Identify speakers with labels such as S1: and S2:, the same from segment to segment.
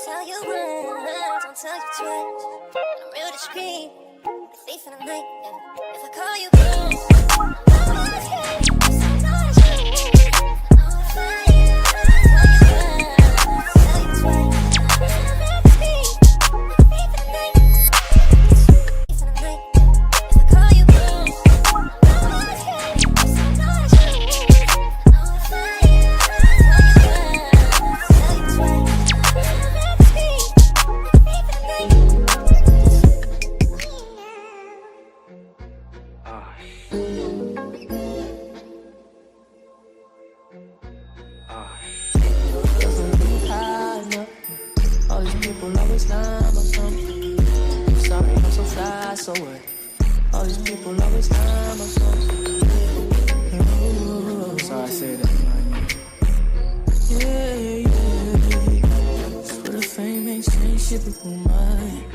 S1: tell you once, don't tell you twice. I'm real discreet, the thief in the night. Yeah. If I call you once, I know it's crazy. I know it's crazy. I know it's fire. I tell you once, tell you twice. I'm real discreet, the thief in the night. Thief in the night. If I call you once, I know it's crazy. I know it's crazy. I know it's fire.
S2: All these people always lying about something. I'm sorry, I'm so fly, so what? All these people always lying about something.
S3: So I said that.
S2: Yeah. For the fame ain't strange shit before mine.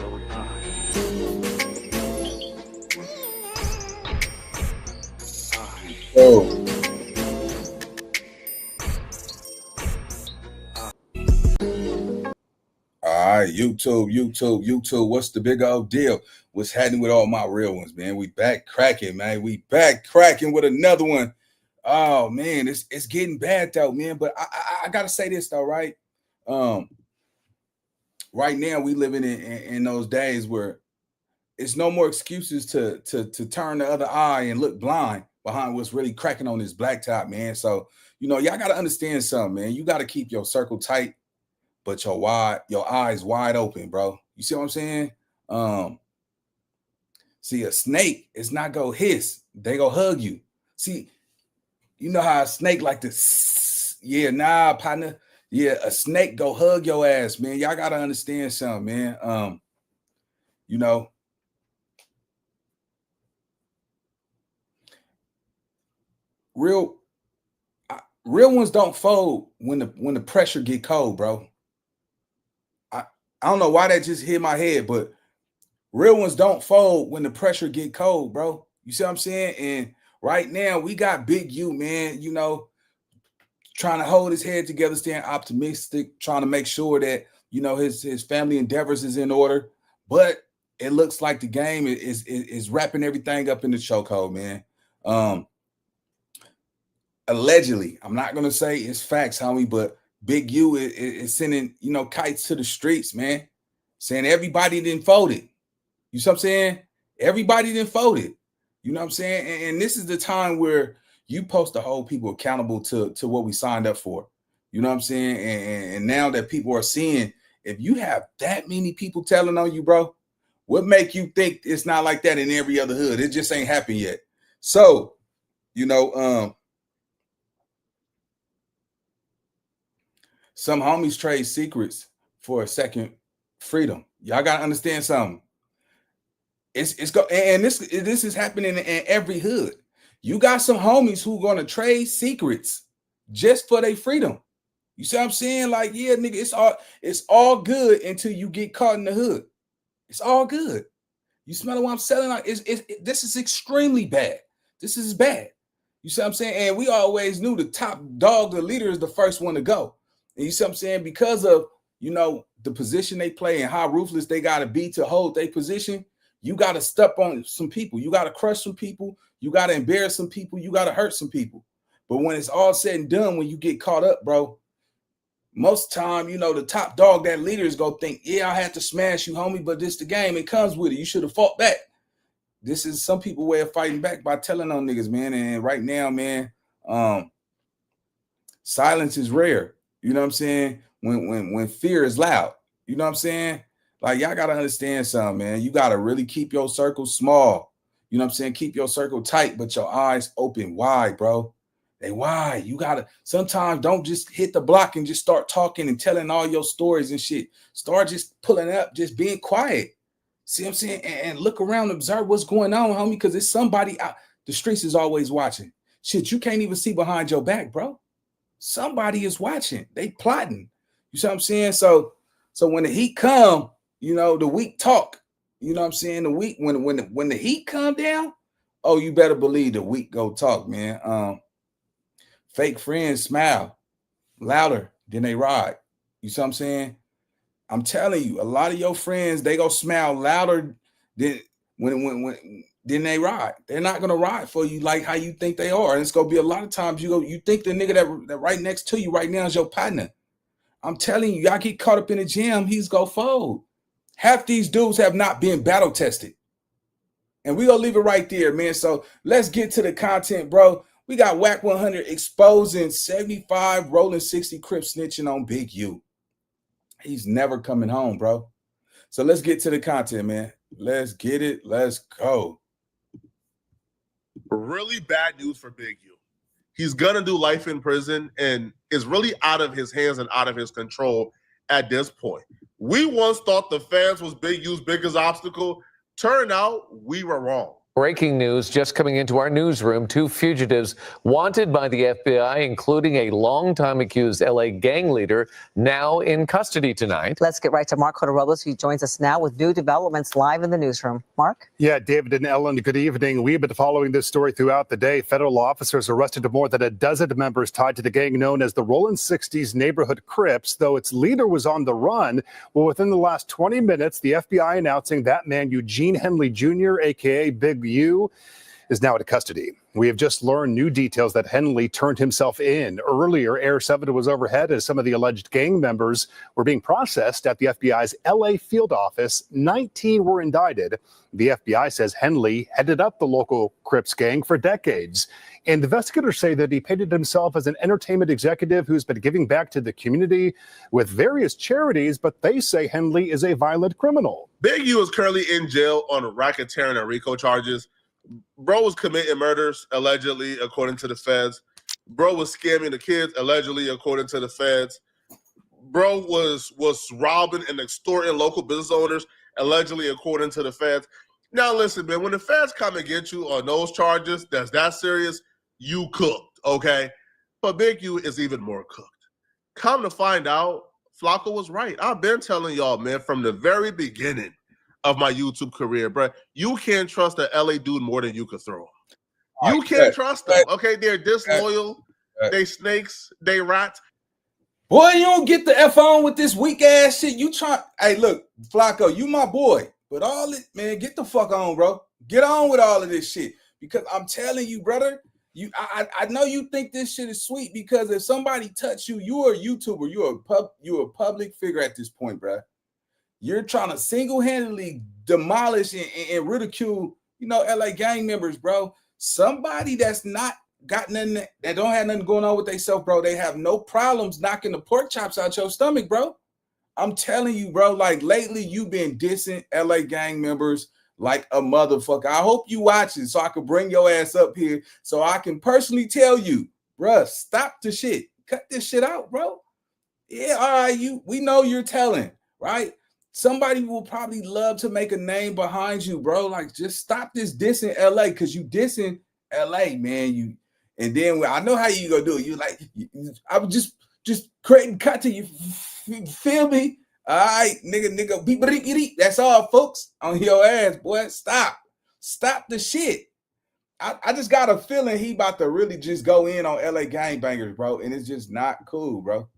S4: Oh. All right, YouTube. What's the big old deal? What's happening with all my real ones, man? We back cracking, man. We back cracking with another one. Oh man, it's getting bad though, man. But I gotta say this though, right? Right now we living in those days where it's no more excuses to turn the other eye and look blind behind what's really cracking on this black top, man. So y'all gotta understand something, man. You gotta keep your circle tight, but your eyes wide open, bro. You see what I'm saying? See, a snake is not go hiss, they go hug you. See, you know how a snake like this, yeah, nah, partner. Yeah, a snake go hug your ass, man. Y'all gotta understand something, man. Real ones don't fold when the pressure get cold, bro. I don't know why that just hit my head, but real ones don't fold when the pressure get cold, bro. You see what I'm saying? And right now we got Big U, man, trying to hold his head together, staying optimistic, trying to make sure that, his family endeavors is in order. But it looks like the game is wrapping everything up in the chokehold, man. Allegedly, I'm not going to say it's facts, homie, but Big U is sending, kites to the streets, man, saying everybody didn't fold it. You see what I'm saying? Everybody didn't fold it. You know what I'm saying? And this is the time where you supposed to hold people accountable to what we signed up for. You know what I'm saying? And now that people are seeing, if you have that many people telling on you, bro, what make you think it's not like that in every other hood? It just ain't happened yet. So, some homies trade secrets for a second freedom. Y'all gotta understand something. This is happening in every hood. You got some homies who gonna trade secrets just for their freedom. You see what I'm saying? Like, yeah, nigga, it's all good until you get caught in the hood. It's all good. You smell what I'm selling? Like, this is extremely bad. This is bad. You see what I'm saying? And we always knew the top dog, the leader, is the first one to go. And you see what I'm saying? Because of, the position they play and how ruthless they got to be to hold their position, you got to step on some people. You got to crush some people. You got to embarrass some people. You got to hurt some people. But when it's all said and done, when you get caught up, bro, most time, the top dog, that leader, is going to think, yeah, I had to smash you, homie, but this the game. It comes with it. You should have fought back. This is some people's way of fighting back by telling on niggas, man. And right now, man, silence is rare. You know what I'm saying? When fear is loud. You know what I'm saying? Like, y'all got to understand something, man. You got to really keep your circle small. You know what I'm saying? Keep your circle tight, but your eyes open wide, bro. They wide. You got to sometimes don't just hit the block and just start talking and telling all your stories and shit. Start just pulling up, just being quiet. See what I'm saying? And look around, observe what's going on, homie, because it's somebody out. The streets is always watching. Shit, you can't even see behind your back, bro. Somebody is watching. They plotting. You see what I'm saying? So when the heat come, the weak talk. You know what I'm saying? The weak, when the heat come down, oh, you better believe the weak go talk, man. Fake friends smile louder than they ride. You see what I'm saying? I'm telling you, a lot of your friends, they go smile louder than when then they ride. They're not gonna ride for you like how you think they are. And it's gonna be a lot of times you think the nigga that right next to you right now is your partner. I'm telling you, y'all get caught up in the gym, he's gonna fold. Half these dudes have not been battle tested. And we gonna leave it right there, man. So let's get to the content, bro. We got WACK100 exposing 75 Rollin 60 Crips snitching on Big U. He's never coming home, bro. So let's get to the content, man. Let's get it. Let's go.
S3: Really bad news for Big U. He's gonna do life in prison, and it's really out of his hands and out of his control at this point. We once thought the fans was Big U's biggest obstacle. Turned out we were wrong.
S5: Breaking news just coming into our newsroom. 2 fugitives wanted by the FBI, including a longtime accused LA gang leader, now in custody tonight.
S6: Let's get right to Mark Rollin, who joins us now with new developments live in the newsroom. Mark?
S7: Yeah, David and Ellen, good evening. We've been following this story throughout the day. Federal officers arrested more than a dozen members tied to the gang known as the Rollin 60's neighborhood Crips, though its leader was on the run. Well, within the last 20 minutes, the FBI announcing that man, Eugene Henley Jr., a.k.a. Big U, is now in custody. We have just learned new details that Henley turned himself in. Earlier, Air 7 was overhead as some of the alleged gang members were being processed at the FBI's LA field office. 19 were indicted. The FBI says Henley headed up the local Crips gang for decades. And investigators say that he painted himself as an entertainment executive who's been giving back to the community with various charities, but they say Henley is a violent criminal.
S3: Big U is currently in jail on racketeering and RICO charges. Bro was committing murders, allegedly, according to the feds. Bro was scamming the kids, allegedly, according to the feds. Bro was robbing and extorting local business owners, allegedly, according to the feds. Now, listen, man, when the feds come and get you on those charges, that's that serious, you cooked, okay? But Big U is even more cooked. Come to find out, Flacco was right. I've been telling y'all, man, from the very beginning of my YouTube career, bro, you can't trust a LA dude more than you could throw. You can't trust them, okay? They're disloyal, they snakes, they rats.
S4: Boy, you don't get the F on with this weak ass shit. You try. Hey, look, Flacco, you my boy. But all it, man, get the fuck on, bro. Get on with all of this shit. Because I'm telling you, brother, I know you think this shit is sweet because if somebody touch you, you're a YouTuber, you're a public figure at this point, bro. You're trying to single-handedly demolish and ridicule, LA gang members, bro. Somebody that's not got nothing, that don't have nothing going on with themselves, bro. They have no problems knocking the pork chops out your stomach, bro. I'm telling you, bro, like lately you've been dissing LA gang members like a motherfucker. I hope you watching so I can bring your ass up here so I can personally tell you, bro, stop the shit. Cut this shit out, bro. Yeah, all right, we know you're telling, right? Somebody will probably love to make a name behind you, bro. Like, just stop this dissing LA because you dissing LA, man. And then I know how you gonna do it. I was just creating content. You feel me? All right, nigga, beep. That's all, folks. On your ass, boy. Stop the shit. I just got a feeling he about to really just go in on LA gangbangers, bro. And it's just not cool, bro.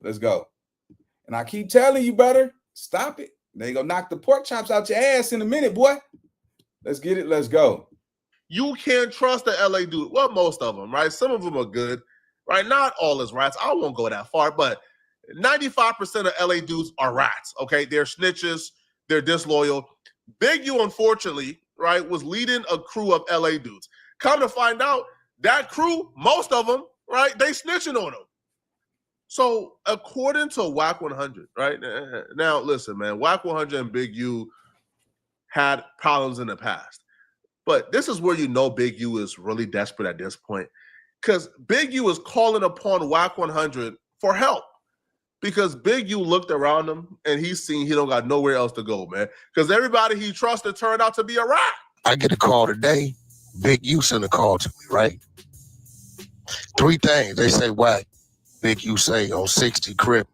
S4: Let's go. And I keep telling you, brother. Stop it. They gonna knock the pork chops out your ass in a minute, boy. Let's get it. Let's go.
S3: You can't trust the LA dude. Well, most of them, right? Some of them are good, right? Not all is rats. I won't go that far, but 95% of LA dudes are rats, okay? They're snitches. They're disloyal. Big U, unfortunately, right, was leading a crew of LA dudes. Come to find out, that crew, most of them, right, they snitching on them. So according to WACK100, right? Now, listen, man, WACK100 and Big U had problems in the past. But this is where you know Big U is really desperate at this point. Because Big U is calling upon WACK100 for help. Because Big U looked around him and he's seen he don't got nowhere else to go, man. Because everybody he trusted turned out to be a rat.
S8: I get a call today. Big U sent a call to me, right? 3 things. They say, Wack. Big U say on 60 Crip,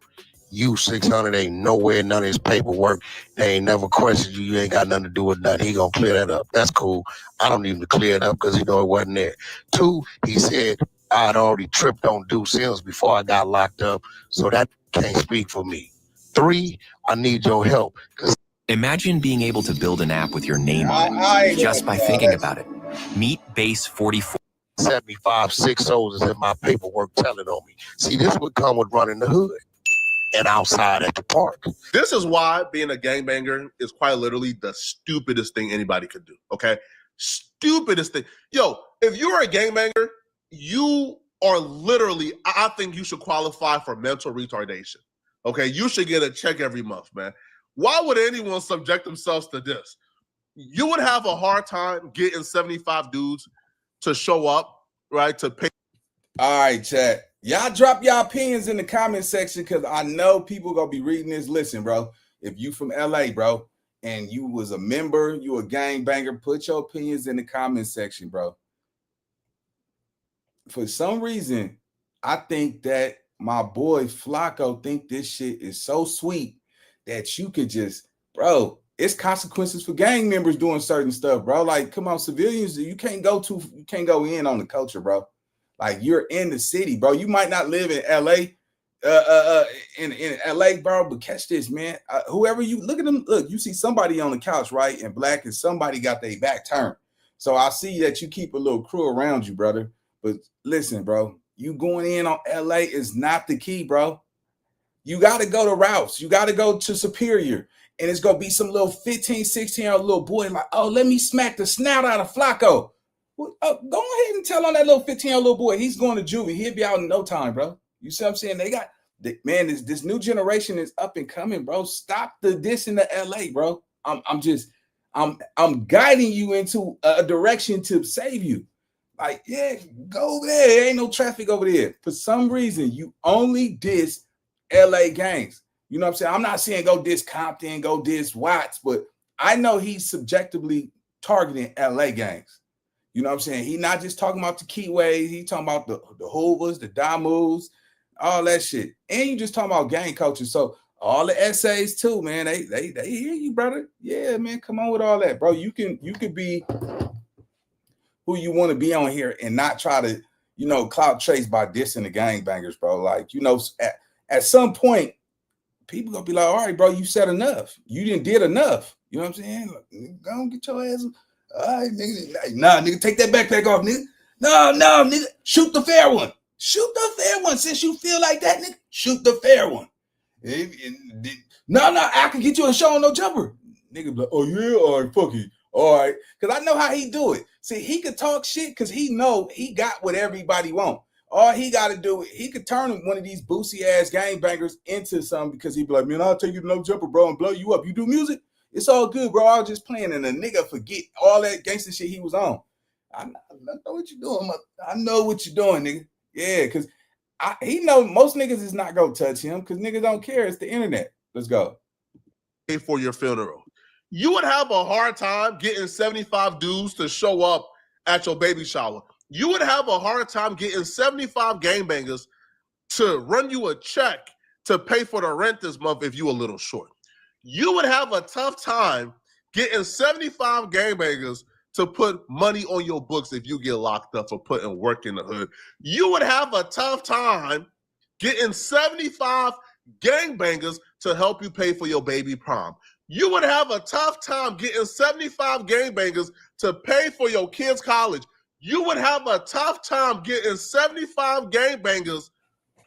S8: you 600 ain't nowhere, none of his paperwork. They ain't never questioned you. You ain't got nothing to do with nothing. He gonna clear that up. That's cool. I don't even clear it up because he know it wasn't there. 2, he said I'd already tripped on Due Sims before I got locked up, so that can't speak for me. 3, I need your help.
S9: Imagine being able to build an app with your name on it just by thinking about it. Meet Base 44.
S8: 75 6-0s is in my paperwork telling on me. See, this would come with running the hood and outside at the park.
S3: This is why being a gangbanger is quite literally the stupidest thing anybody could do, okay? Stupidest thing. Yo, if you're a gangbanger, you are literally, I think you should qualify for mental retardation, okay? You should get a check every month, man. Why would anyone subject themselves to this? You would have a hard time getting 75 dudes to show up, right, to pay.
S4: All right, chat. Y'all drop y'all opinions in the comment section because I know people gonna be reading this. Listen, bro, if you from LA, bro, and you was a member, you a gangbanger, put your opinions in the comment section, bro. For some reason, I think that my boy Flacco think this shit is so sweet that you could just, bro, it's consequences for gang members doing certain stuff, bro. Like, come on, civilians, you can't go in on the culture, bro. Like, you're in the city, bro. You might not live in LA, in LA, bro, but catch this, man. Whoever you look at them, look, you see somebody on the couch, right, in black, and somebody got their back turned. So I see that you keep a little crew around you, brother. But listen, bro, you going in on LA is not the key, bro. You got to go to Rouse. You got to go to Superior. And it's going to be some little 15, 16-year-old little boy like, oh, let me smack the snout out of Flacco. Well, go ahead and tell on that little 15-year-old little boy. He's going to juvie. He'll be out in no time, bro. You see what I'm saying? They got, man, this new generation is up and coming, bro. Stop the diss in the LA, bro. I'm guiding you into a direction to save you. Like, yeah, go over there. There ain't no traffic over there. For some reason, you only diss LA gangs. You know what I'm saying? I'm not saying go diss Compton, go diss Watts, but I know he's subjectively targeting LA gangs. You know what I'm saying? He's not just talking about the Keyways. He's talking about the Hoovers, the Damus, all that shit. And you just talking about gang culture. So all the essays too, man, they hear you, brother. Yeah, man, come on with all that, bro. You could be who you want to be on here and not try to, you know, clout chase by dissing the gangbangers, bro. Like, you know, at some point, people gonna be like, all right, bro, you said enough. You did enough. You know what I'm saying? Like, go on, get your ass. All right, nigga. Like, nah, nigga, take that backpack off, nigga. No, nigga. Shoot the fair one. Shoot the fair one. Since you feel like that, nigga, shoot the fair one. No, I can get you a show on no jumper. Nigga be like, oh yeah, all right, fuck it. All right. Because I know how he do it. See, he could talk shit because he know he got what everybody want. All he got to do, he could turn one of these boosie ass gangbangers into something because he'd be like, man, I'll take you to no jumper, bro, and blow you up. You do music? It's all good, bro. I was just playing, and a nigga forget all that gangster shit he was on. I know what you're doing. I know what you're doing, nigga. Yeah, because he know most niggas is not going to touch him because niggas don't care. It's the internet. Let's go.
S3: For your funeral. You would have a hard time getting 75 dudes to show up at your baby shower. You would have a hard time getting 75 gangbangers to run you a check to pay for the rent this month if you a little short. You would have a tough time getting 75 gangbangers to put money on your books if you get locked up for putting work in the hood. You would have a tough time getting 75 gangbangers to help you pay for your baby prom. You would have a tough time getting 75 gangbangers to pay for your kids' college. You would have a tough time getting 75 gangbangers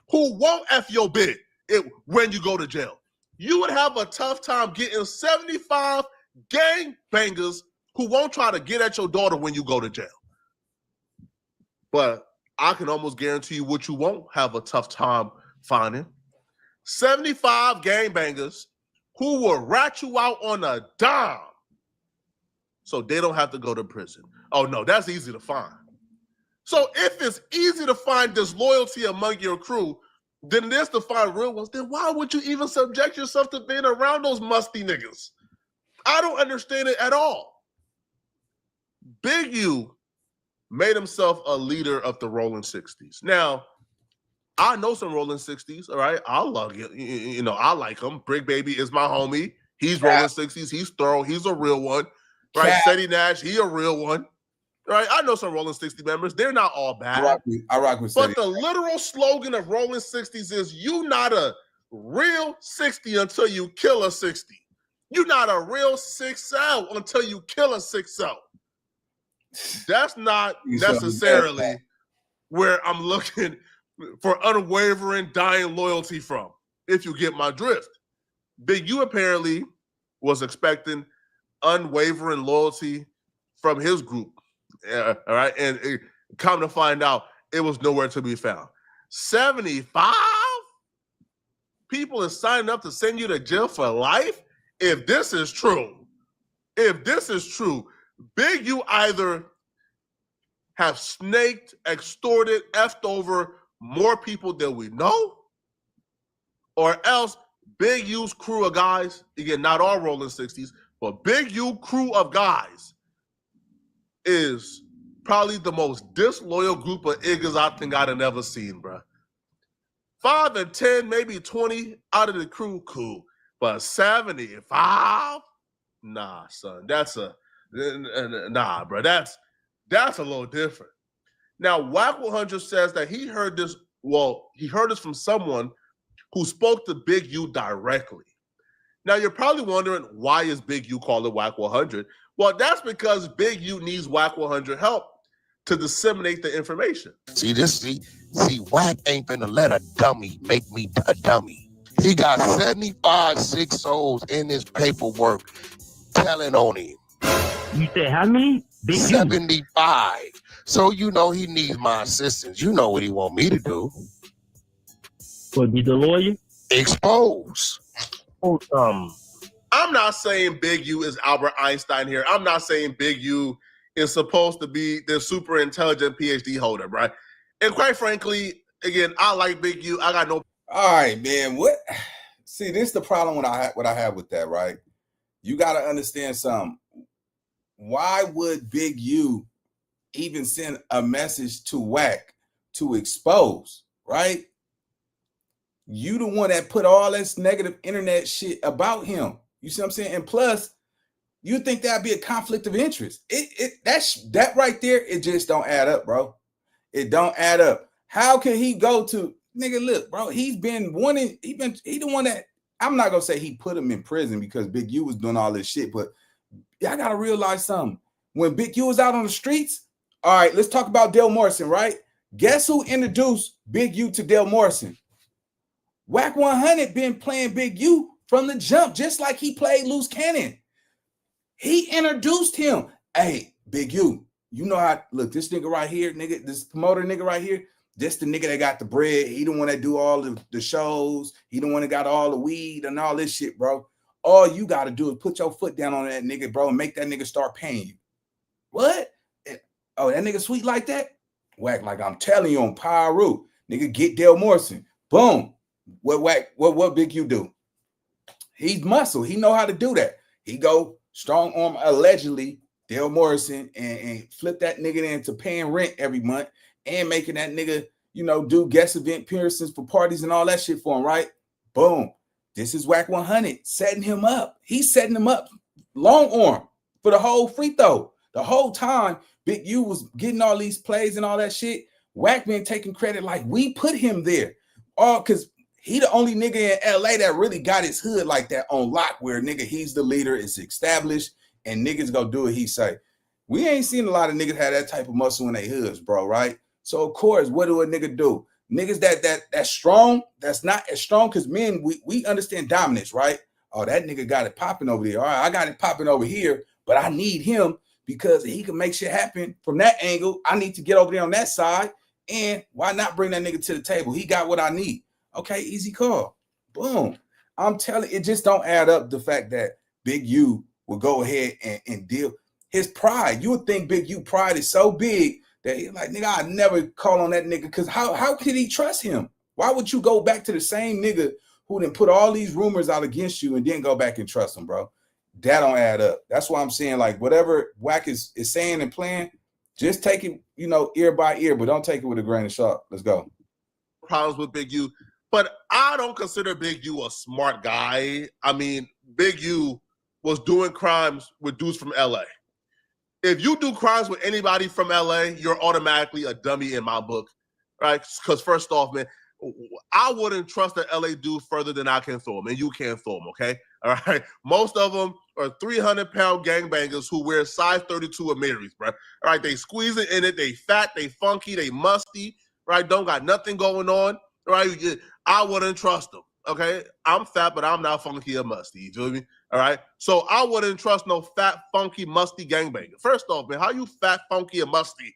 S3: who won't F your bid when you go to jail. You would have a tough time getting 75 gangbangers who won't try to get at your daughter when you go to jail. But I can almost guarantee you what you won't have a tough time finding. 75 gangbangers who will rat you out on a dime so they don't have to go to prison. Oh, no, that's easy to find. So if it's easy to find disloyalty among your crew, then it is to find real ones, then why would you even subject yourself to being around those musty niggas? I don't understand it at all. Big U made himself a leader of the Rollin 60's. Now, I know some Rollin 60's, all right? I love it. You know, I like him. Brick Baby is my homie. He's Rollin 60's. He's thorough. He's a real one. Right? Seti Nash, he a real one. Right? I know some Rollin 60 members. They're not all bad.
S4: I rock with
S3: But
S4: Seti.
S3: the literal slogan of Rollin 60's is you not a real 60 until you kill a 60. You're not a real 6L until you kill a 6L. That's not necessarily where I'm looking for unwavering, dying loyalty from, if you get my drift. Big U apparently was expecting unwavering loyalty from his group. All right. And come to find out, it was nowhere to be found. 75 people is signing up to send you to jail for life? If this is true, Big U either have snaked, extorted, effed over more people than we know, or else Big U's crew of guys, again, not all Rollin 60s, but Big U crew of guys is probably the most disloyal group of niggas I think I'd have never seen, bro. 5 and 10, maybe 20 out of the crew, cool. But 75? Nah, son. Nah, bro. That's a little different. Now, WACK100 says that he heard this from someone who spoke to Big U directly. Now, you're probably wondering, why is Big U called it WACK100? Well, that's because Big U needs WACK100 help to disseminate the information.
S8: See, Wack ain't gonna let a dummy make me a dummy. He got 75 6-0s in his paperwork telling on him.
S10: You said how many?
S8: 75. So you know he needs my assistance. You know what he want me to do.
S10: What, be the lawyer?
S8: Expose.
S10: Oh,
S3: I'm not saying Big U is Albert Einstein here. I'm not saying Big U is supposed to be the super intelligent PhD holder, right? And quite frankly, again, I like Big U. I got no.
S4: All right, man. What? See, this is the problem what I have with that, right? You got to understand something. Why would Big U even send a message to Wack to expose, right? You the one that put all this negative internet shit about him. You see what I'm saying? And plus, you think that'd be a conflict of interest. That right there, it just don't add up, bro. It don't add up. How can he go to nigga? Look, bro, he the one that, I'm not gonna say he put him in prison because Big U was doing all this shit, but y'all gotta realize something. When Big U was out on the streets, all right, let's talk about Dale Morrison, right? Guess who introduced Big U to Dale Morrison? WACK100 been playing Big U from the jump, just like he played Loose Cannon. He introduced him. Hey, Big U, you know how, look, this nigga right here, nigga, this promoter nigga right here, this the nigga that got the bread. He the one that do all the shows. He the one that got all the weed and all this shit, bro. All you got to do is put your foot down on that nigga, bro, and make that nigga start paying you. What? Oh, that nigga sweet like that? Wack, like I'm telling you on Pyro. Nigga, get Dale Morrison. Boom. What Big U do? He's muscle. He know how to do that. He go strong arm, allegedly, Dale Morrison, and flip that nigga into paying rent every month and making that nigga, you know, do guest event appearances for parties and all that shit for him, right? Boom. This is WACK100 setting him up. He's setting him up long arm for the whole free throw. The whole time Big U was getting all these plays and all that shit, Wack been taking credit like we put him there. All because he the only nigga in LA that really got his hood like that on lock, where nigga, he's the leader, it's established, and niggas go do what he say. We ain't seen a lot of niggas have that type of muscle in their hoods, bro, right? So of course, what do a nigga do? Niggas that's strong, that's not as strong, because men, we understand dominance, right? Oh, that nigga got it popping over there. All right, I got it popping over here, but I need him because he can make shit happen from that angle. I need to get over there on that side, and why not bring that nigga to the table? He got what I need. Okay, easy call. Boom. I'm telling you, it just don't add up, the fact that Big U will go ahead and deal. His pride, you would think Big U pride is so big that he's like, nigga, I never call on that nigga, because how could he trust him? Why would you go back to the same nigga who then put all these rumors out against you and then go back and trust him, bro? That don't add up. That's why I'm saying, like, whatever Wack is saying and playing, just take it, you know, ear by ear, but don't take it with a grain of salt. Let's go.
S3: Problems with Big U, but I don't consider Big U a smart guy. I mean, Big U was doing crimes with dudes from LA. If you do crimes with anybody from LA, you're automatically a dummy in my book, right? Because first off, man, I wouldn't trust an LA dude further than I can throw him, and you can't throw him, okay? All right? Most of them are 300-pound gangbangers who wear size 32 Marys, bro. All right? They squeezing in it. They fat, they funky, they musty, right? Don't got nothing going on, right? I wouldn't trust them, okay? I'm fat, but I'm not funky or musty, you feel me? All right? So I wouldn't trust no fat, funky, musty gangbanger. First off, man, how you fat, funky, and musty,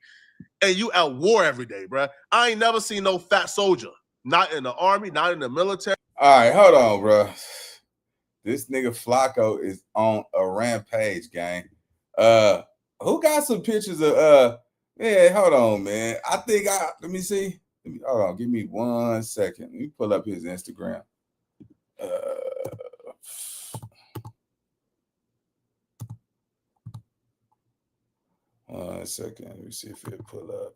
S3: and you at war every day, bro? I ain't never seen no fat soldier. Not in the army, not in the military.
S4: All right, hold on, bro. This nigga Flacco is on a rampage, gang. Who got some pictures of yeah, hold on, man. Let me see. Hold on, give me 1 second. Let me pull up his Instagram. 1 second. Let me see if it'll pull up.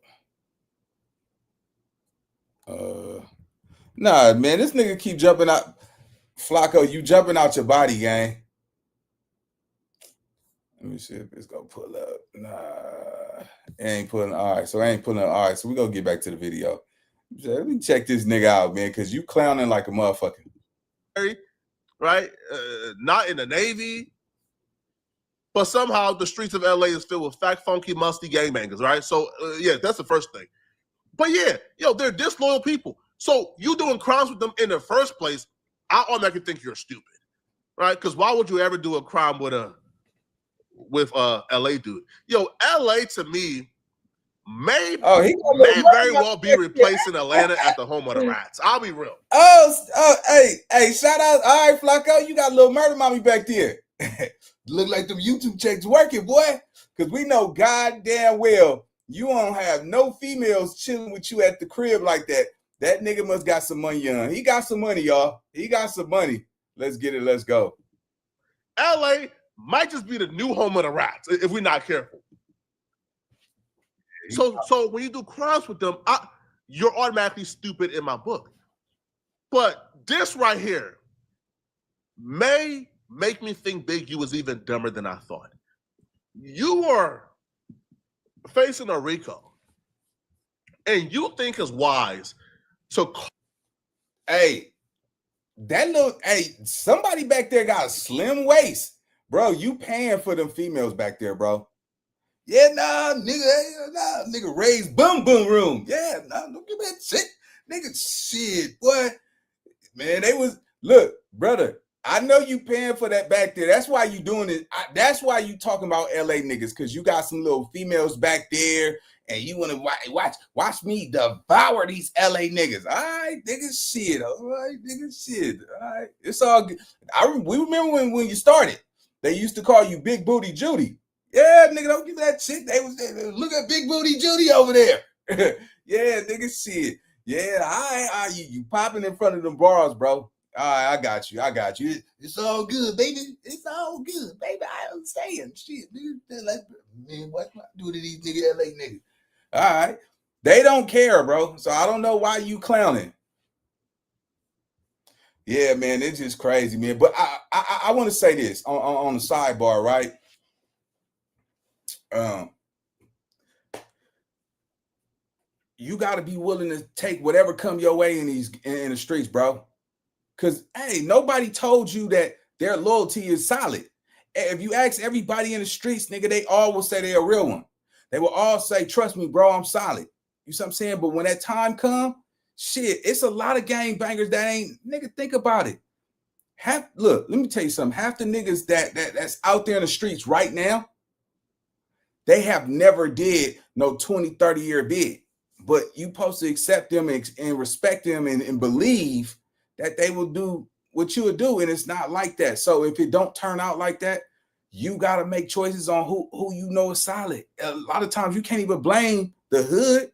S4: Nah, man, this nigga keep jumping out. Flacco, you jumping out your body, gang. Let me see if it's gonna pull up. Nah, it ain't pulling. All right, so it ain't pulling up. All right, so we gonna get back to the video. Let me check this nigga out, man, because you clowning like a motherfucker.
S3: Right? Not in the Navy. But somehow the streets of LA is filled with fat, funky, musty gangbangers, right? So, yeah, that's the first thing. But yeah, they're disloyal people. So you doing crimes with them in the first place, I automatically think you're stupid, right? Because why would you ever do a crime with a LA dude? LA to me may very well be replacing Atlanta at the home of the rats. I'll be real.
S4: Hey, shout out. All right, Flacco, you got a little murder mommy back there. Look like them YouTube checks working, boy. Because we know goddamn well you don't have no females chilling with you at the crib like that. That nigga must got some money on. He got some money, y'all. He got some money. Let's get it. Let's go.
S3: LA might just be the new home of the rats if we're not careful. So when you do crimes with them, you're automatically stupid in my book. But this right here may make me think Big U was even dumber than I thought. You are facing a RICO, and you think it's wise to
S4: somebody back there got a slim waist, bro. You paying for them females back there, bro. Yeah, nigga raised boom room. Yeah, don't give me that shit. Nigga, shit, boy. Man, look, brother, I know you paying for that back there. That's why you doing it. That's why you talking about LA niggas, because you got some little females back there and you want to watch me devour these LA niggas. All right, nigga, shit. All right, nigga, shit. All right, it's all good. We remember when you started, they used to call you Big Booty Judy. Yeah, nigga, don't give that shit. They look at Big Booty Judy over there. Yeah, nigga, shit. Yeah, you popping in front of them bars, bro. All right, I got you. It's all good, baby. It's all good, baby. I understand. Shit, dude. Man, what I do to these nigga LA niggas? All right. They don't care, bro. So I don't know why you clowning. Yeah, man, it's just crazy, man. But I want to say this on the sidebar, right? You got to be willing to take whatever come your way in the streets, bro. Because, hey, nobody told you that their loyalty is solid. If you ask everybody in the streets, nigga, they all will say they're a real one. They will all say, trust me, bro, I'm solid. You see what I'm saying? But when that time come, shit, it's a lot of gang bangers that ain't, nigga, think about it. Look, let me tell you something. Half the niggas that's out there in the streets right now, they have never did no 20, 30-year bid. But you supposed to accept them and respect them and believe that they will do what you would do. And it's not like that. So if it don't turn out like that, you got to make choices on who you know is solid. A lot of times you can't even blame the hood.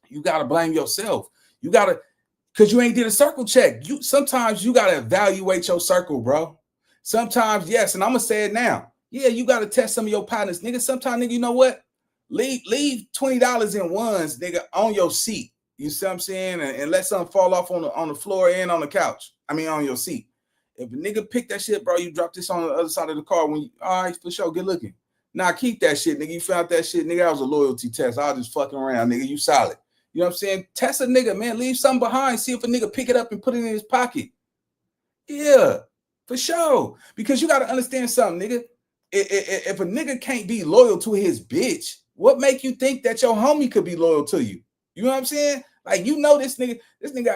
S4: You got to blame yourself. You got to, because you ain't did a circle check. Sometimes you got to evaluate your circle, bro. Sometimes, yes, and I'm going to say it now. Yeah, you got to test some of your partners. Nigga, sometimes, nigga, you know what? Leave $20 in ones, nigga, on your seat. You see what I'm saying? And let something fall off on the floor and on the couch. I mean, on your seat. If a nigga pick that shit, bro, you drop this on the other side of the car when you, all right, for sure, good looking. Nah, keep that shit, nigga. You found that shit, nigga. That was a loyalty test. I was just fucking around, nigga. You solid. You know what I'm saying? Test a nigga, man. Leave something behind. See if a nigga pick it up and put it in his pocket. Yeah, for sure. Because you got to understand something, nigga. If a nigga can't be loyal to his bitch, what make you think that your homie could be loyal to you? You know what I'm saying? Like, you know, this nigga,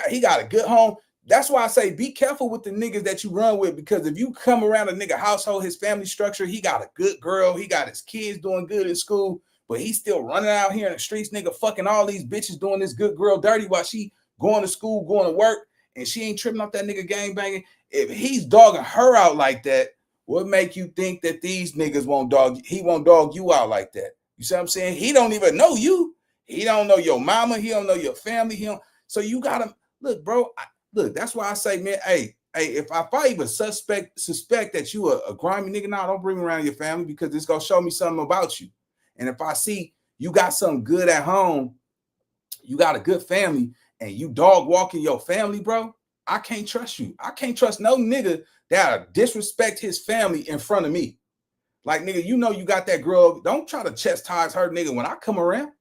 S4: he got a good home. That's why I say be careful with the niggas that you run with, because if you come around a nigga household, his family structure, he got a good girl, he got his kids doing good in school, but he's still running out here in the streets, nigga, fucking all these bitches, doing this good girl dirty while she going to school, going to work, and she ain't tripping off that nigga gang banging. If he's dogging her out like that, what make you think that these niggas won't dog you out like that? You see what I'm saying? He don't even know you. He don't know your mama. He don't know your family. So you gotta look, bro. Look, that's why I say, man, hey, if I even suspect that you a grimy nigga, now don't bring me around your family, because it's gonna show me something about you. And if I see you got something good at home, you got a good family, and you dog walking your family, bro, I can't trust you. I can't trust no nigga that'll disrespect his family in front of me. Like, nigga, you know you got that girl. Don't try to chastise her, nigga, when I come around.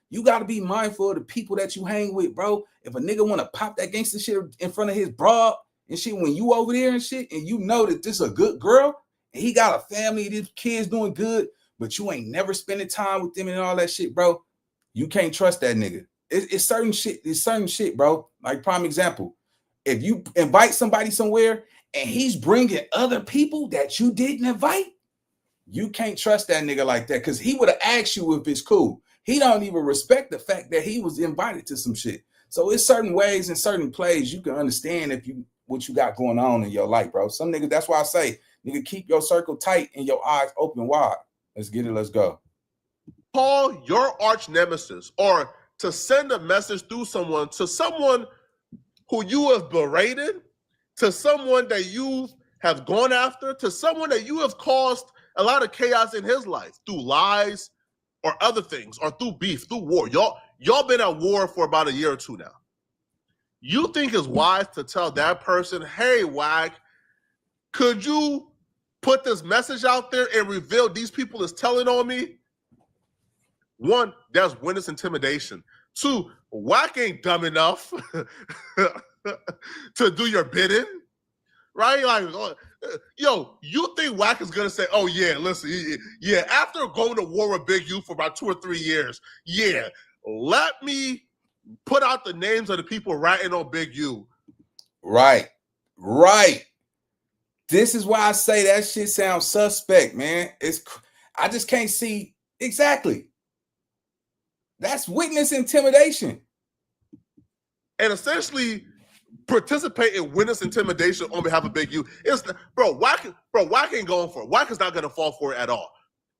S4: You got to be mindful of the people that you hang with, bro. If a nigga want to pop that gangster shit in front of his broad and shit, when you over there and shit, and you know that this is a good girl, and he got a family, these kids doing good, but you ain't never spending time with them and all that shit, bro, you can't trust that nigga. It's certain shit. It's certain shit, bro. Like, prime example, if you invite somebody somewhere and he's bringing other people that you didn't invite, you can't trust that nigga like that, because he would have asked you if it's cool. He don't even respect the fact that he was invited to some shit. So it's certain ways and certain plays you can understand what you got going on in your life, bro. Some niggas, that's why I say, nigga, keep your circle tight and your eyes open wide. Let's get it. Let's go.
S3: Call your arch nemesis, or to send a message through someone to someone who you have berated, to someone that you have gone after, to someone that you have caused a lot of chaos in his life through lies or other things, or through beef, through war. Y'all been at war for about a year or two now. You think it's wise to tell that person, hey, Wack, could you put this message out there and reveal these people is telling on me? One, that's witness intimidation. Two, Wack ain't dumb enough to do your bidding, right? Like, yo, you think Wack is gonna say, oh yeah, listen, yeah, after going to war with Big U for about 2 or 3 years, yeah, let me put out the names of the people writing on Big U.
S4: Right. This is why I say that shit sounds suspect, man. I just can't see exactly. That's witness intimidation.
S3: And essentially participate in witness intimidation on behalf of Big U. Wack ain't going for it. Wack is not going to fall for it at all.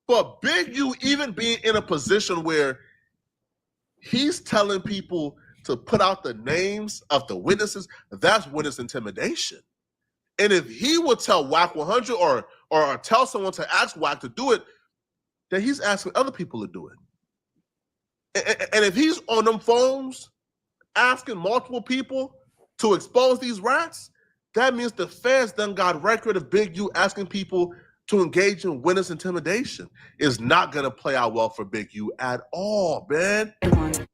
S3: But Big U, even being in a position where he's telling people to put out the names of the witnesses, that's witness intimidation. And if he would tell WACK100 or tell someone to ask Wack to do it, then he's asking other people to do it. And if he's on them phones asking multiple people to expose these rats, that means the feds done got record of Big U asking people to engage in witness intimidation. Is not going to play out well for Big U at all, man.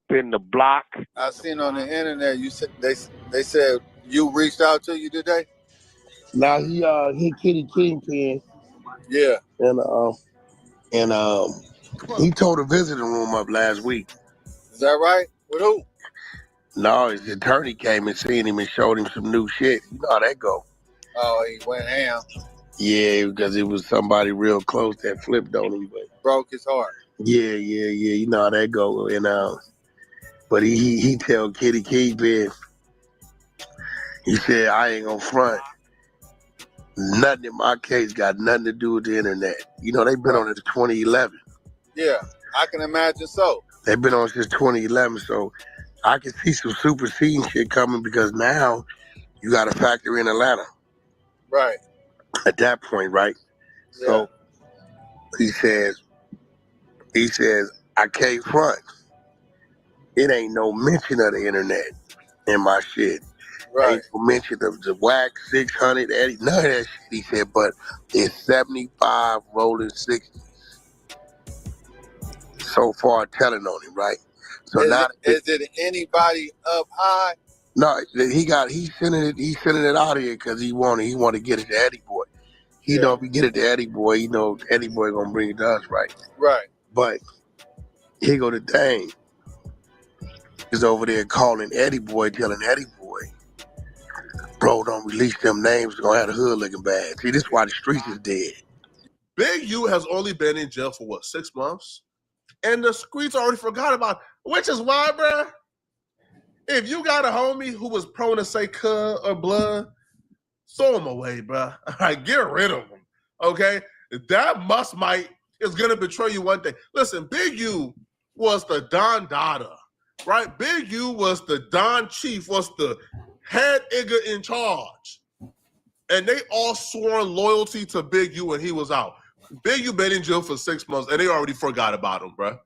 S11: In the block.
S12: I seen on the internet you said they said you reached out to you today.
S8: Now he Kitty Kingpin.
S12: Yeah.
S8: And he tore the visiting room up last week.
S12: Is that right? With who?
S8: No, his attorney came and seen him and showed him some new shit. You know how that go.
S12: Oh, he went ham.
S8: Yeah, because it was somebody real close that flipped on him. But
S12: broke his heart.
S8: Yeah. You know how that go. And but he tell Kitty Kingpin, he said, I ain't gonna front. Nothing in my case got nothing to do with the internet. You know, they've been on it since 2011.
S12: Yeah, I can imagine so.
S8: They've been on since 2011, so I can see some superseding shit coming, because now you got to factor in Atlanta.
S12: Right.
S8: At that point, right? Yeah. So he says, I can't front. It ain't no mention of the internet in my shit.
S12: Right.
S8: Ain't no mention of the WACK 600, Eddie, none of that shit. He said, but it's 75 rolling 60s so far telling on him, right? So now
S12: is it anybody up high?
S8: no, he's sending it out here because he want to get it to Eddie Boy. He know if he get it to Eddie Boy, he know Eddie Boy gonna bring it to us, right?
S12: Right.
S8: But here go the thing. Is over there calling Eddie Boy, telling Eddie Boy, bro, don't release them names, gonna have the hood looking bad. See, this is why the streets is dead.
S3: Big U has only been in jail for what, 6 months? And the streets already forgot about it, which is why, bruh, if you got a homie who was prone to say cuz or blood, throw him away, bruh. All right, get rid of him, okay? That might is gonna betray you one day. Listen, Big U was the Don Dada, right? Big U was the Don Chief, was the head nigga in charge. And they all sworn loyalty to Big U when he was out. Big U been in jail for 6 months, and they already forgot about him, bruh.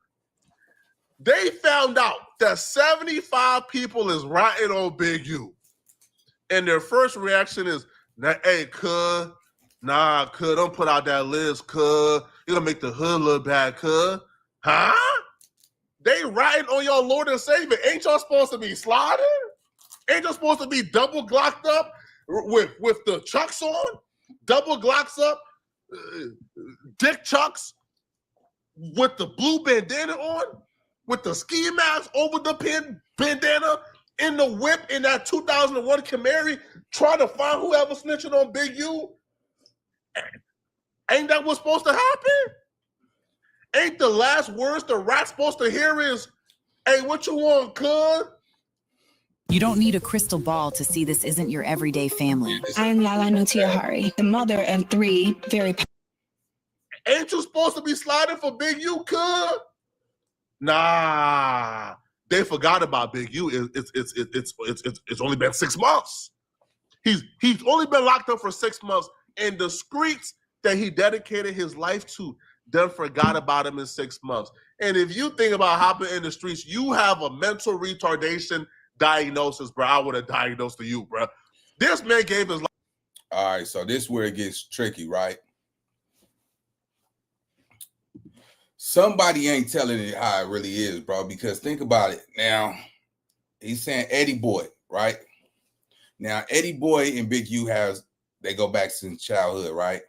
S3: They found out that 75 people is ratting on Big U. And their first reaction is, hey, cuz, don't put out that list, cuz. You're going to make the hood look bad, cuz. Huh? They ratting on your Lord and Savior. Ain't y'all supposed to be slaughtered? Ain't y'all supposed to be double glocked up with the chucks on? Double glocks up? Dick chucks? With the blue bandana on? With the ski mask over the bandana? In the whip in that 2001 Camry, trying to find whoever snitching on Big U? Ain't that what's supposed to happen? Ain't the last words the rat's supposed to hear is, hey, what you want, cuz?
S13: You don't need a crystal ball to see this isn't your everyday family.
S14: I am Lala Nutiahari, the mother of 3 very.
S3: Ain't you supposed to be sliding for Big U, cuz? Nah, they forgot about Big U. It's only been 6 months. He's only been locked up for 6 months, and the streets that he dedicated his life to done forgot about him in 6 months. And if you think about hopping in the streets, you have a mental retardation diagnosis, bro. I would have diagnosed to you, bro. This man gave his life.
S4: All right, so this is where it gets tricky, right? Somebody ain't telling it how it really is, bro, because think about it. Now, he's saying Eddie Boy, right? Now, Eddie Boy and Big U they go back since childhood, right?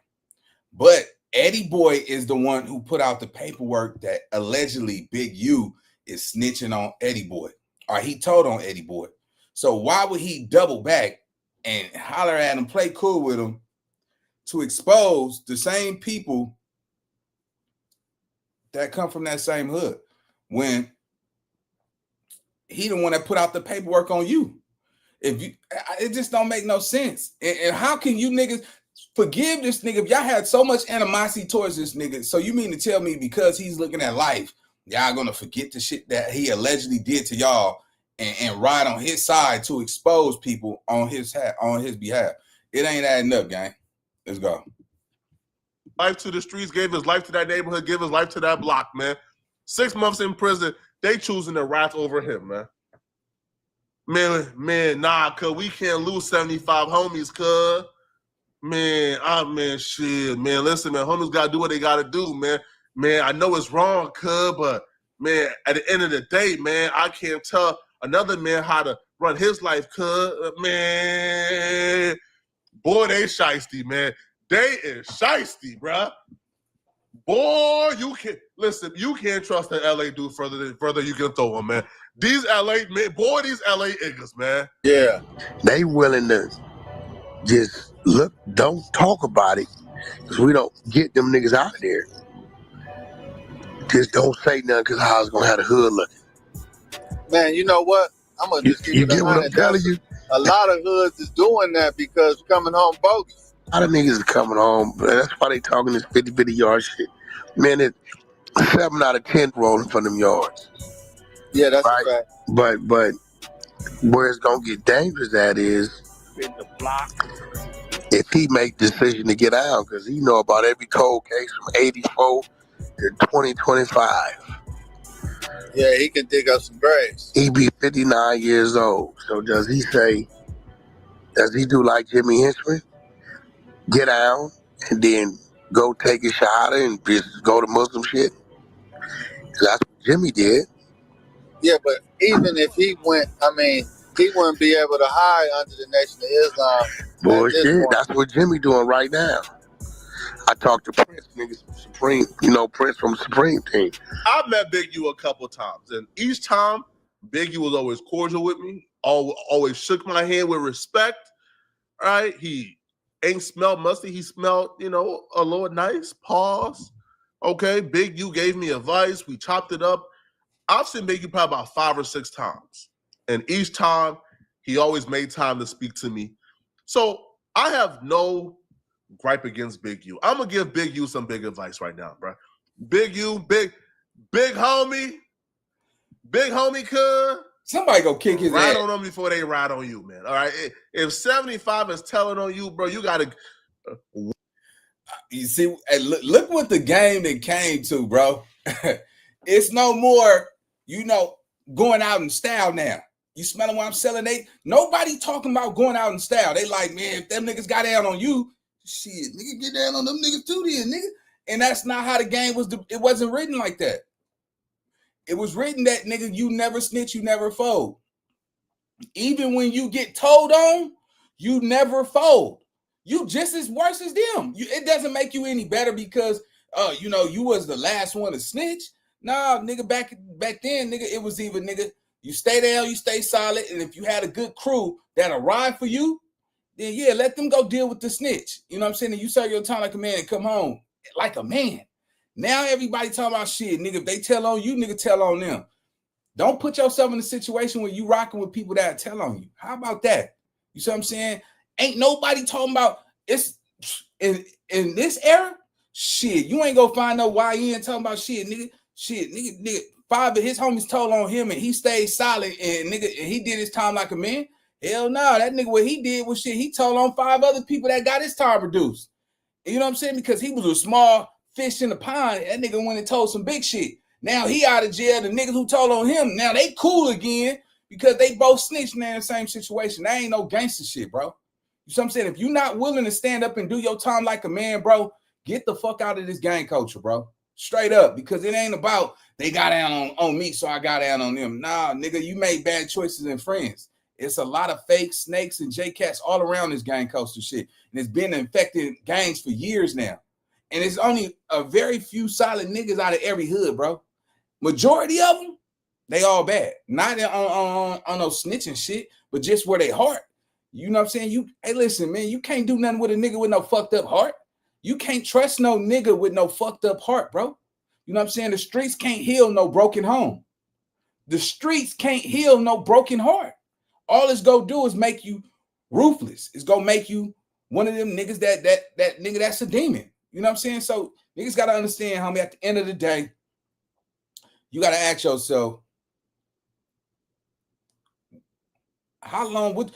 S4: But Eddie Boy is the one who put out the paperwork that allegedly Big U is snitching on Eddie Boy, or he told on Eddie Boy. So why would he double back and holler at him, play cool with him, to expose the same people that come from that same hood when he the one that put out the paperwork on you? It just don't make no sense. And how can you niggas forgive this nigga if y'all had so much animosity towards this nigga? So you mean to tell me because he's looking at life, y'all gonna forget the shit that he allegedly did to y'all and ride on his side to expose people on his behalf? It ain't adding up, gang. Let's go.
S3: Life to the streets, gave his life to that neighborhood, gave his life to that block, man. 6 months in prison, they choosing the wrath over him, man. Man, nah, cuz we can't lose 75 homies, cuz. Man, shit, man, listen, man, homies gotta do what they gotta do, man. Man, I know it's wrong, cuz, but, man, at the end of the day, man, I can't tell another man how to run his life, cuz. Man, boy, they shiesty, man. They is shiesty, bruh. Boy, you can't trust an LA dude further you can throw him, man. These LA niggas, man.
S8: Yeah. They willing to just look, don't talk about it, because we don't get them niggas out of there. Just don't say nothing, because how it's gonna have the hood looking.
S12: Man, you know what? I'm gonna just
S8: You get what I'm telling you?
S12: A lot of hoods is doing that because coming home bogus.
S8: A lot of niggas is coming home. That's why they talking this 50-50 yard shit. Man, it's 7 out of 10 rolling from them yards.
S12: Yeah, that's a fact.
S8: But where it's gonna get dangerous at is
S11: In the block.
S8: if he make the decision to get out, because he know about every cold case from 84 to 2025.
S12: Yeah, he can dig up some graves.
S8: He be 59 years old. So does he do like Jimmy Henchman? Get out and then go take a shahada and just go to Muslim shit? That's what Jimmy did.
S12: Yeah, but even if he went, I mean, he wouldn't be able to hide under the Nation of Islam at this
S8: Bullshit.
S12: point.
S8: That's what Jimmy doing right now. I talked to Prince, niggas from Supreme, Prince from Supreme Team.
S3: I met Big U a couple times, and each time Big U was always cordial with me, always shook my hand with respect. Right? He ain't smelled musty. He smelled, a little nice. Pause. Okay. Big U gave me advice. We chopped it up. I've seen Big U probably about 5 or 6 times. And each time he always made time to speak to me. So I have no gripe against Big U. I'm gonna give Big U some big advice right now, bro. Big U, big homie, cuz.
S4: Somebody go kick his
S3: Ride
S4: ass.
S3: on them before they ride on you, man. All right. If 75 is telling on you, bro, you gotta.
S4: You see, look what the game that came to, bro. It's no more, going out in style now. You smelling what I'm selling? Nobody talking about going out in style. They like, man, if them niggas got down on you, shit, nigga, get down on them niggas too, then, nigga. And that's not how the game was. It wasn't written like that. It was written that, nigga, you never snitch, you never fold. Even when you get told on, you never fold. You just as worse as them. It doesn't make you any better because, you was the last one to snitch. Nah, nigga, back then, nigga, it was either, nigga, you stay down, you stay solid, and if you had a good crew that'll ride for you, then yeah, let them go deal with the snitch. You know what I'm saying? And you serve your time like a man and come home like a man. Now everybody talking about shit, nigga. If they tell on you, nigga, tell on them. Don't put yourself in a situation where you rocking with people that tell on you. How about that? You see what I'm saying? Ain't nobody talking about it's in this era. Shit, you ain't gonna find no YN talking about shit, nigga. Shit, nigga. 5 of his homies told on him and he stayed solid and nigga, and he did his time like a man. Hell no, that nigga, what he did was shit. He told on 5 other people that got his time reduced. You know what I'm saying? Because he was a small fish in the pond. That nigga went and told some big shit. Now he out of jail. The niggas who told on him, now they cool again because they both snitched in the same situation. That ain't no gangster shit, bro. You know what I'm saying? If you're not willing to stand up and do your time like a man, bro, get the fuck out of this gang culture, bro. Straight up, because it ain't about they got down on me, so I got down on them. Nah, nigga, you made bad choices in friends. It's a lot of fake snakes and J-Cats all around this gang culture shit. And it's been infecting gangs for years now. And it's only a very few solid niggas out of every hood, bro. Majority of them, they all bad. Not on no snitching shit, but just where they heart. You know what I'm saying? Hey, listen, man, you can't do nothing with a nigga with no fucked up heart. You can't trust no nigga with no fucked up heart, bro. You know what I'm saying? The streets can't heal no broken home. The streets can't heal no broken heart. All it's gonna do is make you ruthless. It's gonna make you one of them niggas that nigga that's a demon. You know what I'm saying? So niggas gotta understand, homie, at the end of the day, you gotta ask yourself, how long would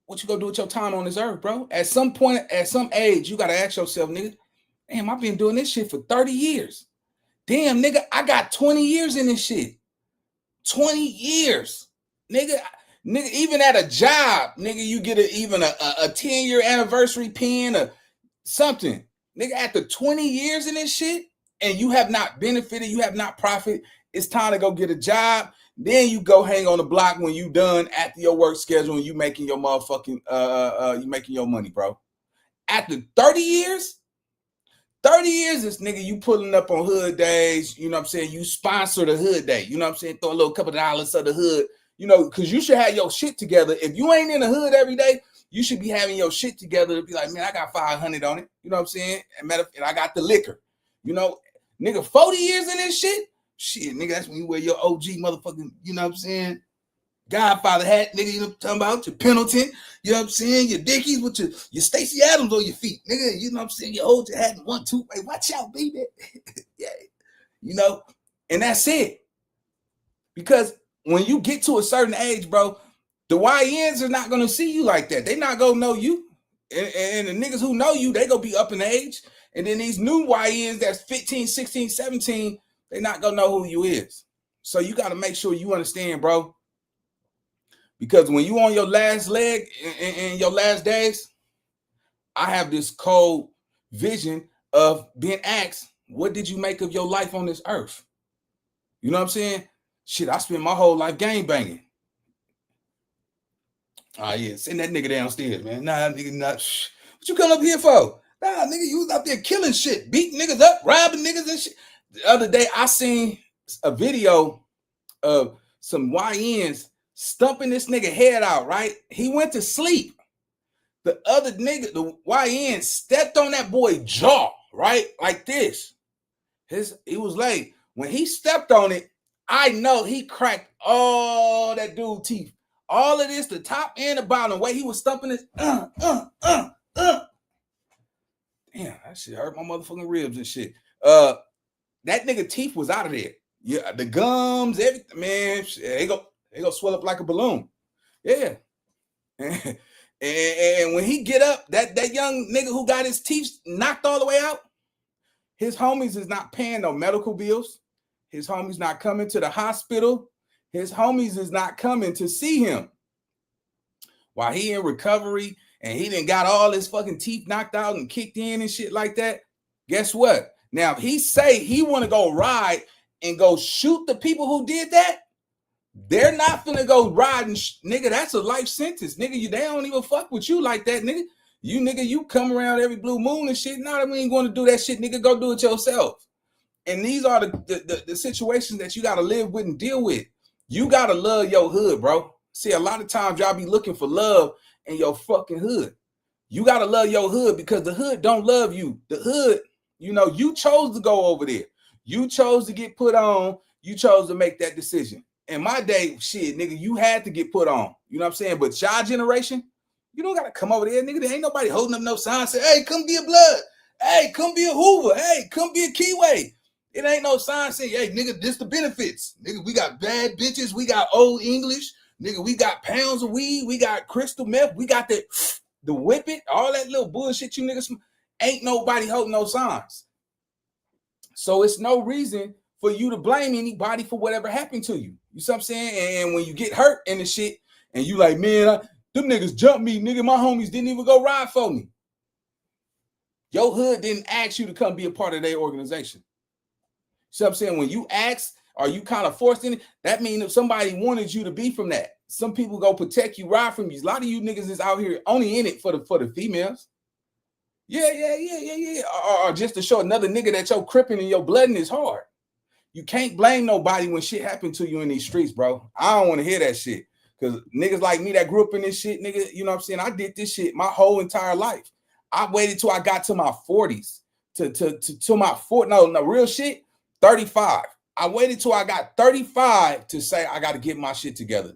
S4: what you gonna do with your time on this earth, bro? At some point, at some age, you gotta ask yourself, nigga, damn, I've been doing this shit for 30 years. Damn, nigga, I got 20 years in this shit. 20 years. Nigga, even at a job, nigga, you get even a 10-year anniversary pin or something. Nigga, after 20 years in this shit, and you have not benefited, you have not profited, it's time to go get a job. Then you go hang on the block when you done after your work schedule and you making your motherfucking you making your money, bro. After 30 years, this nigga, you pulling up on hood days, you know what I'm saying? You sponsor the hood day, you know what I'm saying? Throw a little couple of dollars of the hood, you know, because you should have your shit together. If you ain't in the hood every day, you should be having your shit together to be like, man, I got 500 on it, you know what I'm saying? And I got the liquor, you know, nigga, 40 years in this shit, nigga, that's when you wear your OG motherfucking, you know what I'm saying? Godfather hat, nigga, you know what I'm talking about? Your Pendleton, you know what I'm saying? Your Dickies with your Stacey Adams on your feet, nigga, you know what I'm saying? You hold your hat in 1, 2, hey, watch out, baby. Yeah, you know, and that's it. Because when you get to a certain age, bro, the YNs are not going to see you like that. They're not going to know you. And the niggas who know you, they going to be up in age. And then these new YNs that's 15, 16, 17, they're not going to know who you is. So you got to make sure you understand, bro. Because when you on your last leg in your last days, I have this cold vision of being asked, what did you make of your life on this earth? You know what I'm saying? Shit, I spent my whole life gang banging. Oh yeah, send that nigga downstairs, man. Nah, nigga, not. What you come up here for? Nah, nigga, you was out there killing shit, beating niggas up, robbing niggas and shit. The other day, I seen a video of some YNs stumping this nigga head out, right? He went to sleep. The other nigga, the YN, stepped on that boy jaw, right? Like this. He was like, when he stepped on it, I know he cracked all that dude's teeth. All of this, the top and the bottom, the way he was stumping this. Damn, that shit hurt my motherfucking ribs and shit. That nigga teeth was out of there. Yeah, the gums, everything, man. They go swell up like a balloon. Yeah. And when he get up, that young nigga who got his teeth knocked all the way out, his homies is not paying no medical bills. His homies not coming to the hospital. His homies is not coming to see him. While he in recovery and he done got all his fucking teeth knocked out and kicked in and shit like that. Guess what? Now, if he say he want to go ride and go shoot the people who did that, they're not finna go riding, nigga. That's a life sentence, nigga. They don't even fuck with you like that, nigga. You come around every blue moon and shit. No, we ain't going to do that shit, nigga. Go do it yourself. And these are the situations that you got to live with and deal with. You got to love your hood, bro. See, a lot of times y'all be looking for love in your fucking hood. You got to love your hood because the hood don't love you. The hood, you chose to go over there. You chose to get put on. You chose to make that decision. In my day, shit, nigga, you had to get put on. You know what I'm saying? But y'all generation, you don't got to come over there, nigga. There ain't nobody holding up no sign say, hey, come be a Blood. Hey, come be a Hoover. Hey, come be a Keyway. It ain't no sign saying, hey, nigga, this the benefits. Nigga, we got bad bitches. We got old English. Nigga, we got pounds of weed. We got crystal meth. We got the whip it. All that little bullshit you niggas. Ain't nobody holding no signs. So it's no reason for you to blame anybody for whatever happened to you. You see what I'm saying? And when you get hurt in the shit and you like, man, them niggas jumped me. Nigga, my homies didn't even go ride for me. Your hood didn't ask you to come be a part of their organization. See what I'm saying? When you ask, or you kind of forced in it, that means if somebody wanted you to be from that. Some people go protect you, ride from you. A lot of you niggas is out here only in it for the females. Yeah. Or just to show another nigga that your cripping and your blooding is hard. You can't blame nobody when shit happened to you in these streets, bro. I don't want to hear that shit. Because niggas like me that grew up in this shit, nigga, you know what I'm saying? I did this shit my whole entire life. I waited till I got to my 40s. To my 40s. No, real shit, 35. I waited till I got 35 to say I got to get my shit together.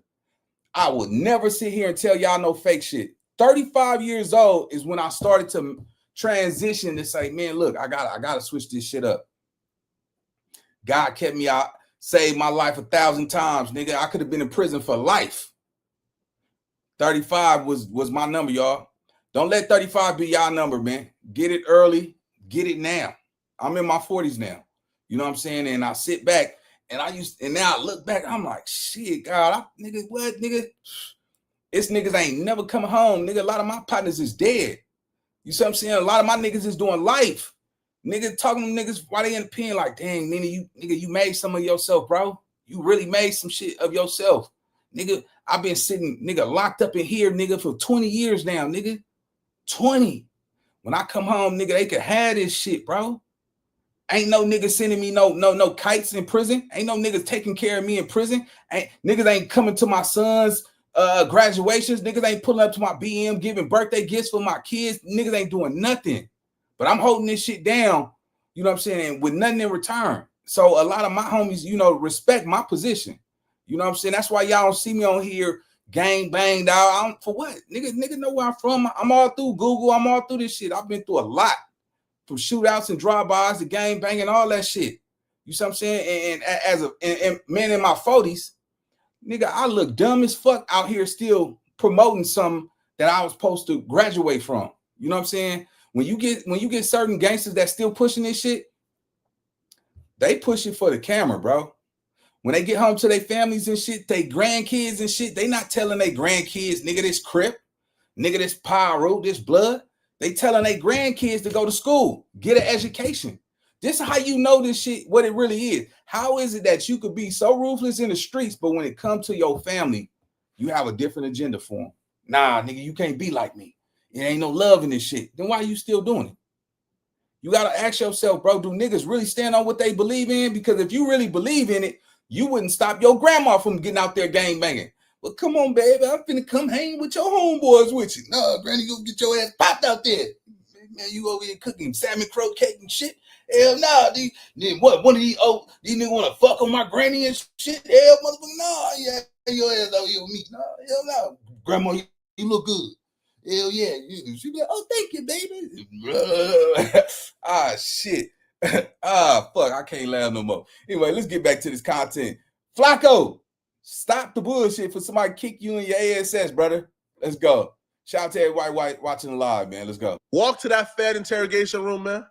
S4: I would never sit here and tell y'all no fake shit. 35 years old is when I started to transition to say, man, look, I gotta switch this shit up. God kept me out, saved my life 1,000 times, nigga. I could have been in prison for life. 35 was my number, y'all. Don't let 35 be y'all number, man. Get it early, get it now. I'm in my 40s now. You know what I'm saying? And I sit back and now I look back, I'm like, shit, God, what, nigga? It's niggas ain't never come home, nigga. A lot of my partners is dead. You see what I'm saying? A lot of my niggas is doing life. Nigga talking to niggas while they in the pen like, dang, nigga, you made some of yourself, bro. You really made some shit of yourself. Nigga, I've been sitting, nigga, locked up in here, nigga, for 20 years now, nigga. 20. When I come home, nigga, they could have this shit, bro. Ain't no nigga sending me no kites in prison. Ain't no niggas taking care of me in prison. Niggas ain't coming to my son's graduations. Niggas ain't pulling up to my BM giving birthday gifts for my kids. Niggas ain't doing nothing. But I'm holding this shit down, you know what I'm saying, with nothing in return. So a lot of my homies, respect my position. You know what I'm saying? That's why y'all don't see me on here gang banged out. For what? Nigga know where I'm from. I'm all through Google. I'm all through this shit. I've been through a lot. From shootouts and drive-bys to gang banging, all that shit. You see what I'm saying? And as a man in my 40s, nigga, I look dumb as fuck out here still promoting something that I was supposed to graduate from. You know what I'm saying? When you get certain gangsters that still pushing this shit, they push it for the camera, bro. When they get home to their families and shit, they grandkids and shit, they not telling their grandkids, nigga, this Crip, nigga, this Pyro, this Blood. They telling their grandkids to go to school, get an education. This is how you know this shit, what it really is. How is it that you could be so ruthless in the streets, but when it comes to your family, you have a different agenda for them? Nah, nigga, you can't be like me. It ain't no love in this shit. Then why are you still doing it? You got to ask yourself, bro, do niggas really stand on what they believe in? Because if you really believe in it, you wouldn't stop your grandma from getting out there gang banging. Well, come on, baby, I'm finna come hang with your homeboys with you. No, granny, go get your ass popped out there. Man, you over here cooking salmon croquette and shit. Hell no, what? One of these niggas want to fuck on my granny and shit? Hell, motherfucker, no, yeah, your ass over here with me. No, hell no, grandma, you look good. Hell yeah, she be like, oh, thank you, baby. Ah, shit. Ah, fuck, I can't laugh no more. Anyway, let's get back to this content. Flacco, stop the bullshit for somebody kick you in your ASS, brother. Let's go. Shout out to everybody watching live, man. Let's go.
S3: Walk to that Fed interrogation room, man.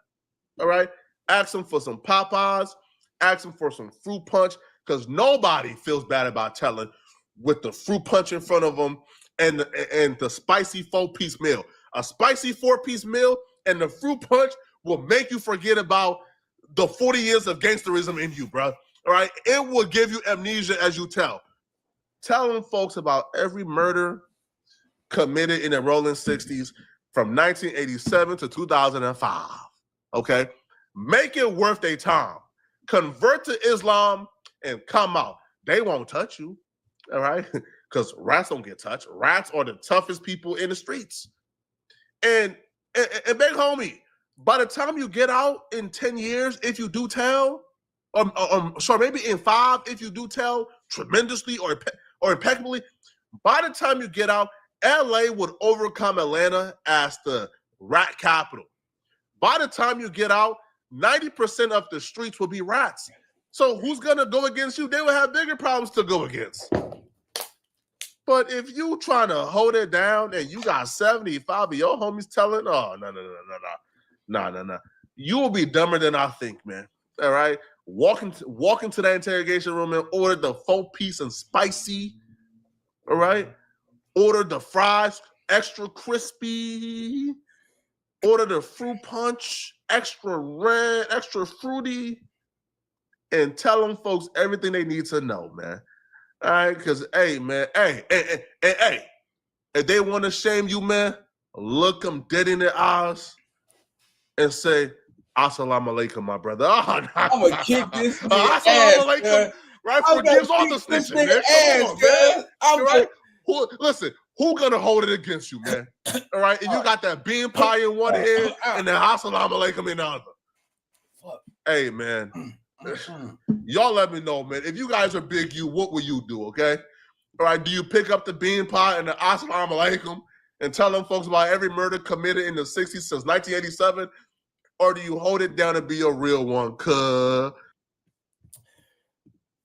S3: All right? Ask them for some Popeyes. Ask them for some fruit punch, because nobody feels bad about telling with the fruit punch in front of them and the spicy 4-piece meal. A spicy 4-piece meal and the fruit punch will make you forget about the 40 years of gangsterism in you, bro. All right? It will give you amnesia as you tell. Telling folks about every murder committed in the Rollin 60s from 1987 to 2005. Okay? Make it worth their time. Convert to Islam and come out. They won't touch you. All right? Because rats don't get touched. Rats are the toughest people in the streets. And big homie, by the time you get out in 10 years, if you do tell, maybe in 5, if you do tell tremendously or impeccably, by the time you get out, LA would overcome Atlanta as the rat capital. By the time you get out, 90% of the streets will be rats. So who's going to go against you? They will have bigger problems to go against. But if you trying to hold it down and you got 75 of your homies telling, oh, no. You will be dumber than I think, man. All right? Walk into that interrogation room and order the 4-piece and spicy. All right? Order the fries extra crispy. Order the fruit punch extra red, extra fruity. And tell them folks everything they need to know, man. All right? Because, hey, man, hey, if they want to shame you, man, look them dead in their eyes and say, Assalamu alaikum, my brother. Oh,
S4: I'm going to kick this
S3: Assalamu alaikum. Right? Forgives all the snitching, man. Come on, man. Right? Listen, who gonna hold it against you, man? All right? And you got that bean pie in one hand and the Assalamu alaikum in the other. Hey, man. Y'all let me know, man. If you guys are big you, what will you do, okay? All right, do you pick up the bean pie and the Assalamu alaikum and tell them folks about every murder committed in the 60s since 1987? Or do you hold it down and be a real one?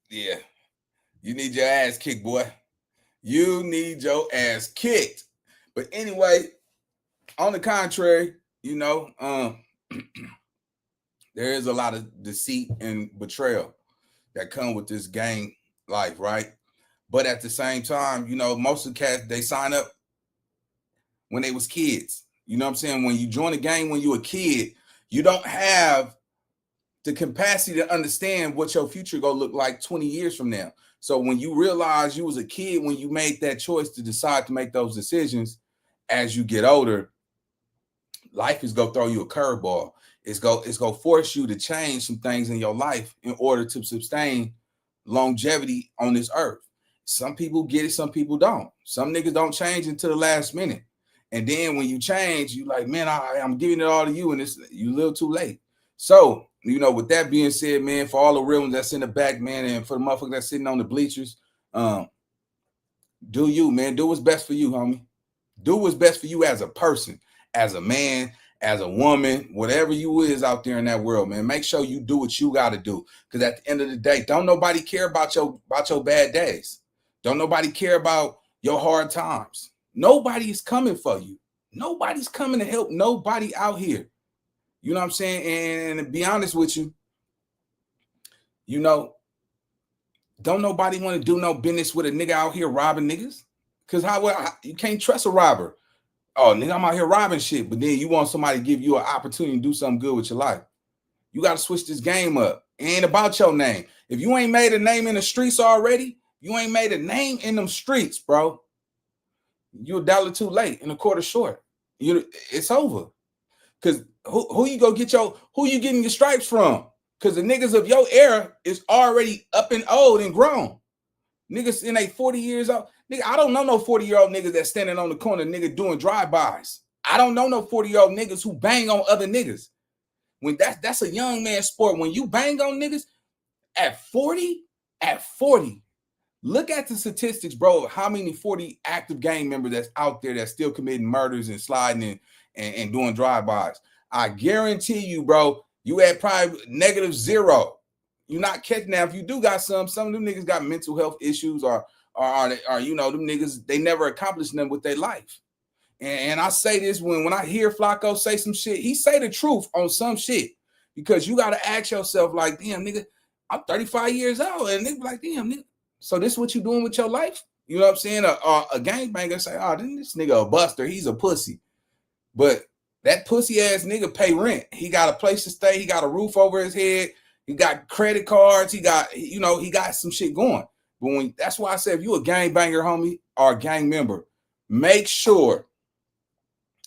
S4: Yeah. You need your ass kicked, boy. You need your ass kicked. But anyway, on the contrary, you know, there is a lot of deceit and betrayal that come with this gang life, right? But at the same time, you know, most of the cats, they sign up when they was kids. You know what I'm saying? When you join a gang when you a kid, you don't have the capacity to understand what your future gonna look like 20 years from now. So when you realize you was a kid, when you made that choice to decide to make those decisions, as you get older, life is gonna throw you a curveball. It's gonna force you to change some things in your life in order to sustain longevity on this earth. Some people get it, some people don't. Some niggas don't change until the last minute. And then when you change, you like, man, I'm giving it all to you, and you a little too late. So, you know, with that being said, man, for all the real ones that's in the back, man, and for the motherfuckers that's sitting on the bleachers, do you, man. Do what's best for you, homie. Do what's best for you as a person, as a man, as a woman, whatever you is out there in that world, man. Make sure you do what you got to do. Because at the end of the day, don't nobody care about your bad days. Don't nobody care about your hard times. Nobody is coming for you. Nobody's coming to help nobody out here. You know what I'm saying? And to be honest with you, you know, don't nobody want to do no business with a nigga out here robbing niggas. Because you can't trust a robber. Oh, nigga, I'm out here robbing shit. But then you want somebody to give you an opportunity to do something good with your life. You got to switch this game up. It ain't about your name. If you ain't made a name in the streets already, you ain't made a name in them streets, bro. You're $1 too late and a quarter short. It's over. Cause who you getting your stripes from? Cause the niggas of your era is already up and old and grown. Niggas in 40 years old. Nigga, I don't know no 40-year-old niggas that's standing on the corner, nigga, doing drive-bys. I don't know no 40-year-old niggas who bang on other niggas. When that's a young man sport. When you bang on niggas at 40, look at the statistics, bro, of how many 40 active gang members that's out there that's still committing murders and sliding and doing drive-bys. I guarantee you, bro, you at probably -0. You're not catching that. If you do got some of them niggas got mental health issues or you know, them niggas, they never accomplished them with their life. And I say this when I hear Flacco say some shit, he say the truth on some shit, because you got to ask yourself like, damn, nigga, I'm 35 years old, and they be like, damn, nigga, so this is what you doing with your life? You know what I'm saying? A gangbanger say, oh, this nigga a buster, he's a pussy. But that pussy ass nigga pay rent. He got a place to stay. He got a roof over his head. He got credit cards. He got some shit going. But that's why I said, if you a gangbanger, homie, or a gang member, make sure,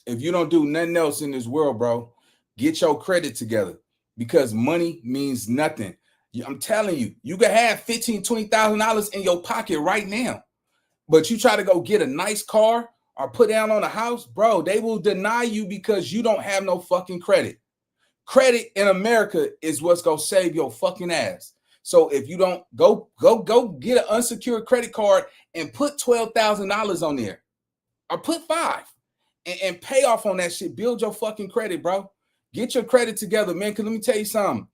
S4: if you don't do nothing else in this world, bro, get your credit together, because money means nothing. I'm telling you, you can have $15,000, $20,000 in your pocket right now, but you try to go get a nice car or put down on a house, bro, they will deny you because you don't have no fucking credit. Credit in America is what's gonna save your fucking ass. So if you don't go get an unsecured credit card and put $12,000 on there, or put $5,000 and pay off on that shit. Build your fucking credit, bro. Get your credit together, man. Cause let me tell you something.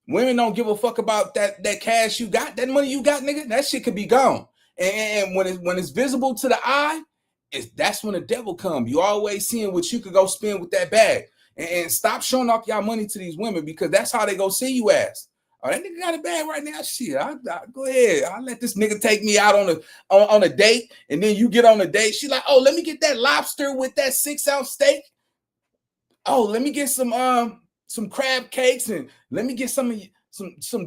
S4: Women don't give a fuck about that cash you got, that money you got, nigga. That shit could be gone. And when it's visible to the eye, that's when the devil comes. You always seeing what you could go spend with that bag. And stop showing off y'all money to these women, because that's how they go see you as. Oh, that nigga got a bag right now. Shit, I go ahead. I'll let this nigga take me out on a date, and then you get on a date. She like, oh, let me get that lobster with that 6-ounce steak. Oh, let me get some crab cakes, and let me get some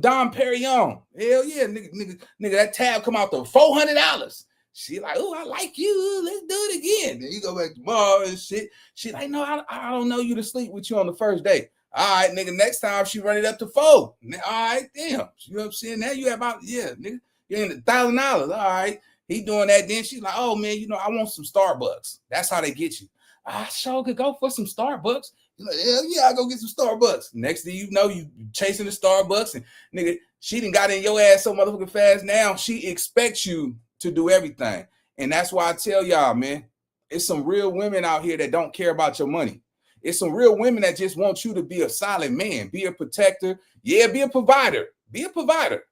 S4: Dom Perignon. Hell yeah, nigga, that tab come out to $400. She like, oh, I like you. Let's do it again. Then you go back tomorrow and shit. She like, no, I don't know you to sleep with you on the first date. All right, nigga, next time she run it up to $4. All right, damn. You know what I'm saying? Now you have about, yeah, nigga, you're in $1,000. All right. He doing that. Then she's like, oh, man, I want some Starbucks. That's how they get you. I sure could go for some Starbucks. You're like, hell yeah, I go get some Starbucks. Next thing you know, you chasing the Starbucks, and nigga, she done got in your ass so motherfucking fast. Now she expects you to do everything. And that's why I tell y'all, man, it's some real women out here that don't care about your money. It's some real women that just want you to be a solid man, be a protector. Yeah, be a provider. Be a provider.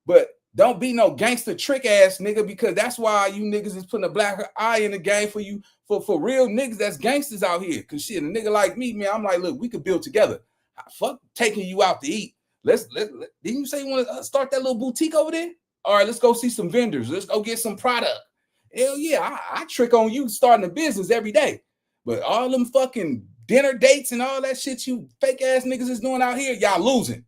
S4: But don't be no gangster trick ass nigga, because that's why you niggas is putting a black eye in the game for you, for real niggas that's gangsters out here. Cause shit, a nigga like me, man, I'm like, look, we could build together. Fuck taking you out to eat. Didn't you say you want to start that little boutique over there? All right, let's go see some vendors. Let's go get some product. Hell yeah, I trick on you starting a business every day. But all them fucking dinner dates and all that shit you fake ass niggas is doing out here, y'all losing.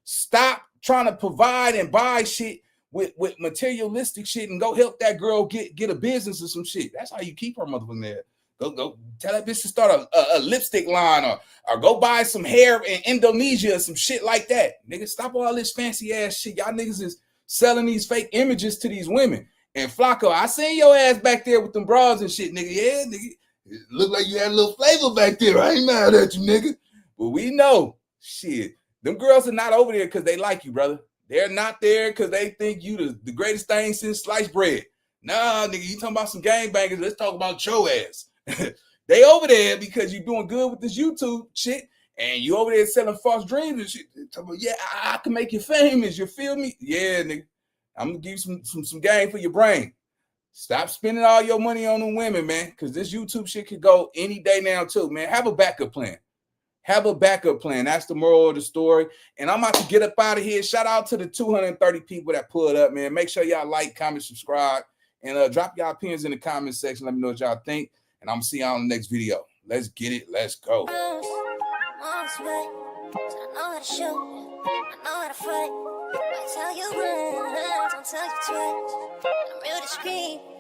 S4: Stop trying to provide and buy shit with materialistic shit and go help that girl get a business or some shit. That's how you keep her motherfucking there. Go tell that bitch to start a lipstick line or go buy some hair in Indonesia or some shit like that. Nigga, stop all this fancy ass shit. Y'all niggas is selling these fake images to these women. And Flacco, I seen your ass back there with them bras and shit, nigga. Yeah, nigga. It looked like you had a little flavor back there. I ain't mad at you, nigga. But we know, shit, them girls are not over there because they like you, brother. They're not there because they think you the greatest thing since sliced bread. Nah, nigga, you talking about some gangbangers. Let's talk about your ass. They over there because you doing good with this YouTube shit, and you over there selling false dreams and shit. Talking about, yeah, I can make you famous. You feel me? Yeah, nigga. I'm gonna give you some game for your brain. Stop spending all your money on them women, man, because this YouTube shit could go any day now too, man. Have a backup plan. Have a backup plan. That's the moral of the story. And I'm about to get up out of here. Shout out to the 230 people that pulled up, man. Make sure y'all like, comment, subscribe, and drop y'all opinions in the comment section. Let me know what y'all think. And I'm gonna see y'all in the next video. Let's get it. Let's go.
S1: know how to shoot, I know how to fight. I tell you once, don't tell you twice. And I'm real discreet.